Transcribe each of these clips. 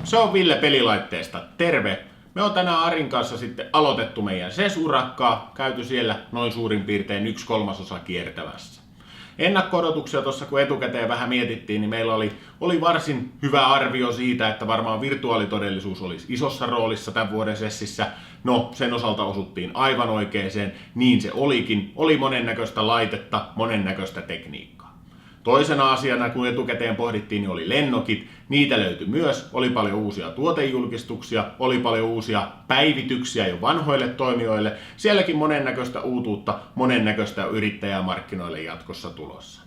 Se on Ville Pelilaitteesta. Terve! Me on tänään Arin kanssa sitten aloitettu meidän SES-urakkaa, käyty siellä noin suurin piirtein 1/3 kiertävässä. Ennakko-odotuksia tuossa kun etukäteen vähän mietittiin, niin meillä oli varsin hyvä arvio siitä, että varmaan virtuaalitodellisuus olisi isossa roolissa tämän vuoden SESissä. No, sen osalta osuttiin aivan oikeeseen, niin se olikin. Oli monennäköistä laitetta, monennäköistä tekniikkaa. Toisena asiana, kun etukäteen pohdittiin, niin oli lennokit. Niitä löytyi myös. Oli paljon uusia tuotejulkistuksia, oli paljon uusia päivityksiä jo vanhoille toimijoille. Sielläkin monennäköistä uutuutta, monennäköistä yrittäjää markkinoille jatkossa tulossa.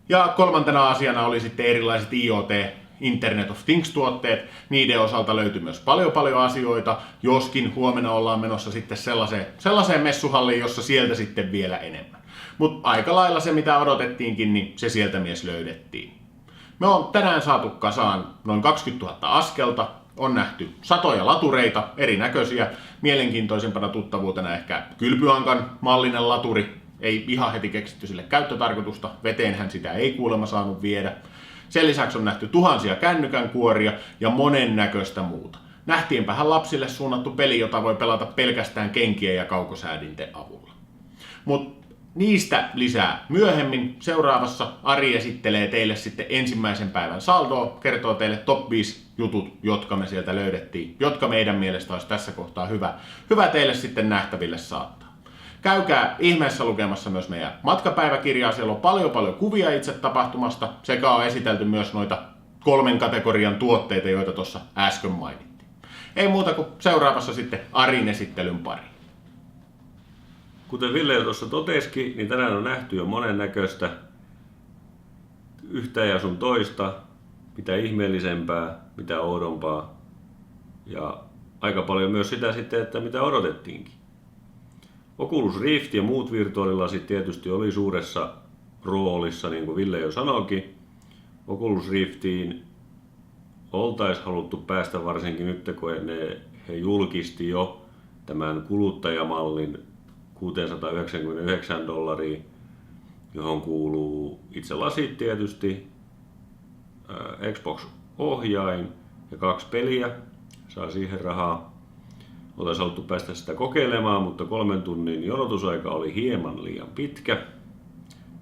Ja kolmantena asiana oli sitten erilaiset IoT, Internet of Things-tuotteet. Niiden osalta löytyi myös paljon asioita, joskin huomenna ollaan menossa sitten sellaiseen messuhalliin, jossa sieltä sitten vielä enemmän. Mutta aika lailla se, mitä odotettiinkin, niin se sieltä mies löydettiin. Me on tänään saatu kasaan noin 20 000 askelta, on nähty satoja latureita, erinäköisiä, mielenkiintoisempana tuttavuutena ehkä kylpyankan mallinen laturi, ei ihan heti keksitty sille käyttötarkoitusta, veteenhän sitä ei kuulemma saanut viedä. Sen lisäksi on nähty tuhansia kännykän kuoria ja monennäköistä muuta. Nähtiinpähän lapsille suunnattu peli, jota voi pelata pelkästään kenkien ja kaukosäädinten avulla. Mutta niistä lisää myöhemmin. Seuraavassa Ari esittelee teille sitten ensimmäisen päivän saldoa, kertoo teille top 5 jutut, jotka me sieltä löydettiin, jotka meidän mielestä olisi tässä kohtaa hyvä teille sitten nähtäville saattaa. Käykää ihmeessä lukemassa myös meidän matkapäiväkirjaa, siellä on paljon kuvia itse tapahtumasta, sekä on esitelty myös noita 3 kategorian tuotteita, joita tuossa äsken mainittiin. Ei muuta kuin seuraavassa sitten Arin esittelyn pari. Kuten Ville jo tuossa totesikin, niin tänään on nähty jo monennäköistä yhtä ja sun toista, mitä ihmeellisempää, mitä oudompaa ja aika paljon myös sitä sitten, että mitä odotettiinkin. Oculus Rift ja muut virtuaalilasit tietysti oli suuressa roolissa, niin kuin Ville jo sanoikin. Oculus Riftiin oltaisiin haluttu päästä varsinkin nyt, kun he julkisti jo tämän kuluttajamallin $699, johon kuuluu itse lasit tietysti, Xbox-ohjain ja 2 peliä, saa siihen rahaa. Oltaisiin haluttu päästä sitä kokeilemaan, mutta 3 tunnin jonotusaika oli hieman liian pitkä.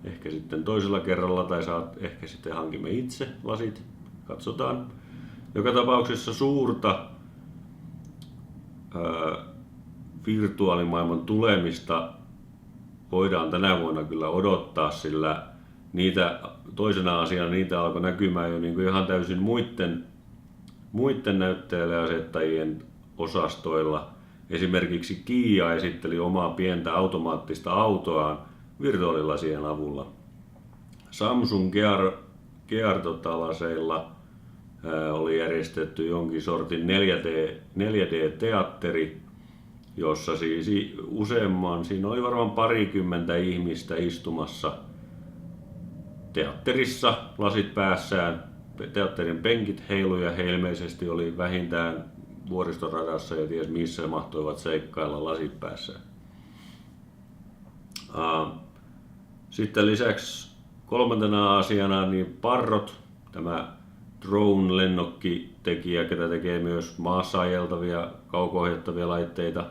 Ehkä sitten toisella kerralla tai ehkä sitten hankimme itse lasit, katsotaan. Joka tapauksessa suurta virtuaalimaailman tulemista voidaan tänä vuonna kyllä odottaa, sillä toisena asiana niitä alkoi näkymään jo niin kuin ihan täysin muiden näyttelijäasettajien osastoilla. Esimerkiksi Kia esitteli omaa pientä automaattista autoaan virtuaalilasien avulla. Samsung Gear-laseilla oli järjestetty jonkin sortin 4D-teatteri, jossa siis siinä oli varmaan 20 ihmistä istumassa teatterissa, lasit päässään, teatterin penkit heiluja ja he ilmeisesti oli vähintään vuoristoradassa ja ties missä mahtoivat seikkailla lasit päässään. Sitten lisäksi kolmantena asiana niin Parrot, tämä drone-lennokkitekijä, ketä tekee myös maassa ajeltavia, kauko-ohjattavia laitteita.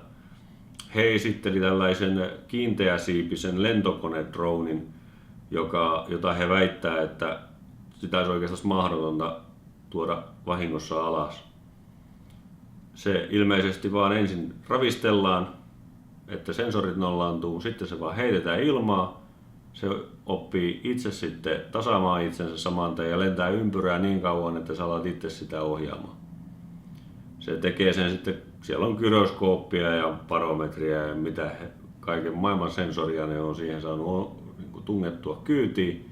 He esitteli tällaisen kiinteäsiipisen lentokone-dronin, jota he väittää, että sitä olisi oikeastaan mahdotonta tuoda vahingossa alas. Se ilmeisesti vaan ensin ravistellaan, että sensorit nollaantuu, sitten se vaan heitetään ilmaa. Se oppii itse sitten tasaamaan itsensä saman tien ja lentää ympyrää niin kauan, että sä alat itse sitä ohjaamaan. Se tekee sen sitten, siellä on gyroskooppia ja barometria ja mitä kaiken maailman sensoria ne on siihen saanut niin tungettua kyytiin,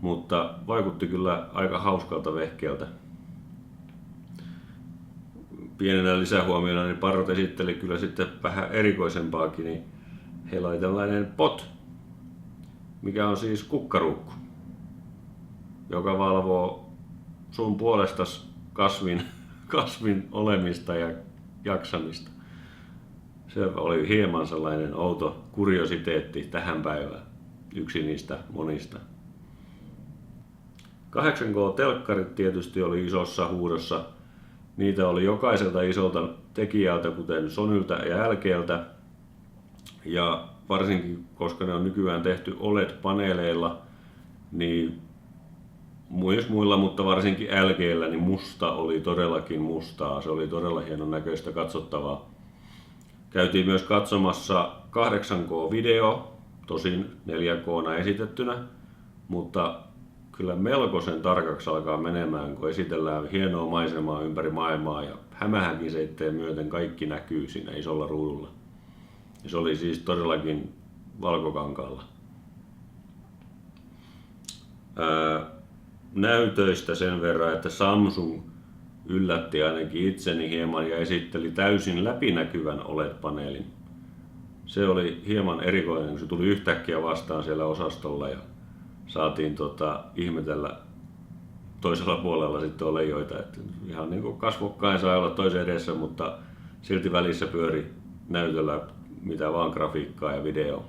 mutta vaikutti kyllä aika hauskalta vehkeeltä. Pienenä lisähuomiona niin Parrot esitteli kyllä sitten vähän erikoisempaakin, niin heillä oli tällainen POT, mikä on siis kukkaruukku, joka valvoo sun puolestas kasvin olemista ja jaksamista. Se oli hieman sellainen outo kuriositeetti tähän päivään, yksi niistä monista. 8K-telkkarit tietysti oli isossa huudossa. Niitä oli jokaiselta isolta tekijältä, kuten Sonylta ja LGltä. Ja varsinkin, koska ne on nykyään tehty OLED-paneeleilla, niin myös muilla, mutta varsinkin LGllä, niin musta oli todellakin mustaa. Se oli todella hienon näköistä katsottavaa. Käytiin myös katsomassa 8K-video, tosin 4K:na esitettynä, mutta kyllä melkoisen tarkaksi alkaa menemään, kun esitellään hienoa maisemaa ympäri maailmaa ja hämähäkiseitteen myöten kaikki näkyy siinä isolla ruudulla. Ja se oli siis todellakin valkokankaalla. Näytöistä sen verran, että Samsung yllätti ainakin itseni hieman ja esitteli täysin läpinäkyvän OLED-paneelin. Se oli hieman erikoinen, kun se tuli yhtäkkiä vastaan siellä osastolla ja saatiin ihmetellä toisella puolella sitten olejoita. Että ihan niin kuin kasvokkain sai olla toisen edessä, mutta silti välissä pyöri näytöllä mitä vaan grafiikkaa ja video.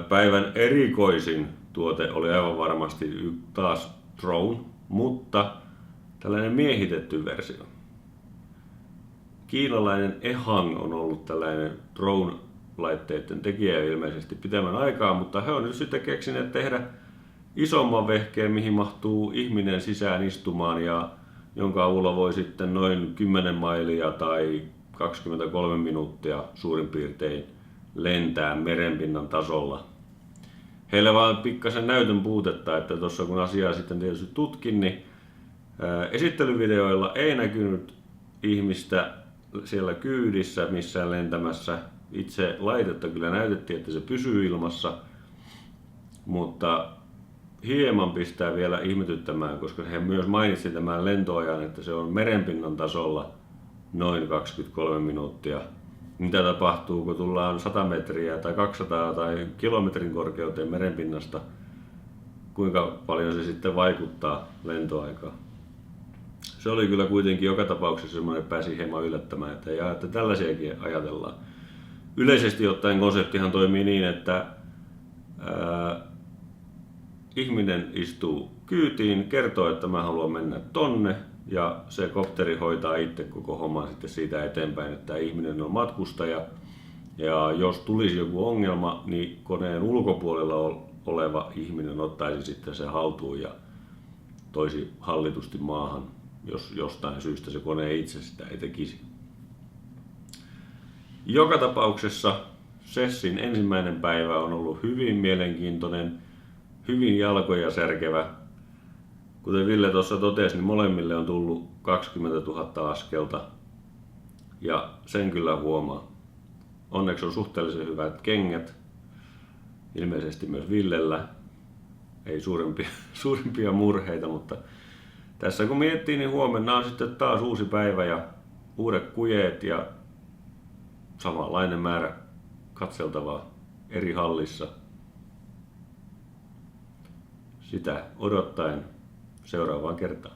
Päivän erikoisin tuote oli aivan varmasti taas drone, mutta tällainen miehitetty versio. Kiinalainen Ehang on ollut tällainen drone-laitteiden tekijä ilmeisesti pitemmän aikaa, mutta he on nyt sitten keksineet tehdä isomman vehkeen, mihin mahtuu ihminen sisään istumaan ja jonka avulla voi sitten noin 10 mailia tai 23 minuuttia suurin piirtein lentää merenpinnan tasolla. Heillä vaan pikkasen näytön puutetta, että tuossa kun asiaa sitten tietysti tutkin, niin esittelyvideoilla ei näkynyt ihmistä siellä kyydissä missään lentämässä. Itse laitetta kyllä näytettiin, että se pysyy ilmassa, mutta hieman pistää vielä ihmetyttämään, koska he myös mainitsi tämän lentoajan, että se on merenpinnan tasolla noin 23 minuuttia. Mitä tapahtuu, kun tullaan 100 metriä tai 200 tai kilometrin korkeuteen merenpinnasta? Kuinka paljon se sitten vaikuttaa lentoaikaan? Se oli kyllä kuitenkin joka tapauksessa semmoinen, että pääsi hieman yllättämään, että tällaisiakin ajatellaan. Yleisesti ottaen konseptihan toimii niin, että ihminen istuu kyytiin, kertoo, että mä haluan mennä tonne, ja se kopteri hoitaa itse koko homman sitten siitä eteenpäin, että ihminen on matkustaja. Ja jos tulisi joku ongelma, niin koneen ulkopuolella oleva ihminen ottaisi sitten se haltuun ja toisi hallitusti maahan, jos jostain syystä se kone itse sitä ei tekisi. Joka tapauksessa Sessin ensimmäinen päivä on ollut hyvin mielenkiintoinen, hyvin jalkoja särkevä. Kuten Ville tuossa totesi, niin molemmille on tullut 20 000 askelta ja sen kyllä huomaa. Onneksi on suhteellisen hyvät kengät, ilmeisesti myös Villellä. Ei suurimpia murheita, mutta tässä kun miettii, niin huomenna on sitten taas uusi päivä ja uudet kujeet ja samanlainen määrä katseltavaa eri hallissa. Sitä odottaen seuraavaan kertaan.